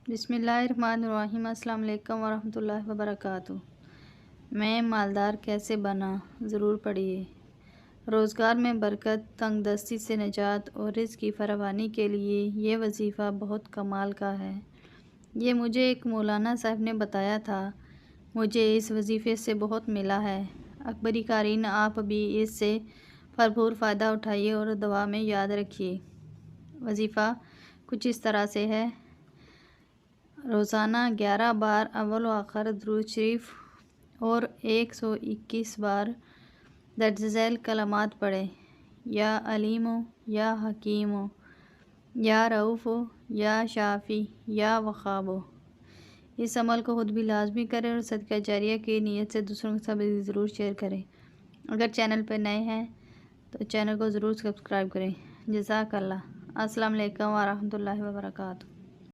बिस्मिल्लाहिर्रहमानिर्रहीम। अस्सलाम वालेकुम वरहमतुल्लाहि वबरकातुहू। मैं मालदार कैसे बना, ज़रूर पढ़िए। रोज़गार में बरकत, तंगदस्ती से निजात और रिज़्क़ की फरावानी के लिए ये वजीफ़ा बहुत कमाल का है। ये मुझे एक मौलाना साहब ने बताया था। मुझे इस वजीफ़े से बहुत मिला है। अकबरी क़ारीन, आप भी इससे भरपूर फ़ायदा उठाइए और दुआ में याद रखिए। वजीफ़ा कुछ इस तरह से है। रोज़ाना 11 बार अव्वल व आखिर दुरूद शरीफ और 121 बार दर्ज झैल कलमात पढ़ें। या अलीम हो, या हकीम हो, या रऊफ़ हो, या शाफ़ी, या वख़्क़ाब हो। इस अमल को खुद भी लाजमी करें और सदका जारिया की नीयत से दूसरों के साथ ज़रूर शेयर करें। अगर चैनल पर नए हैं तो चैनल को ज़रूर सब्सक्राइब करें। जज़ाकल्लाह। अस्सलाम वालेकुम व रहमतुल्लाहि व बरकातुहू।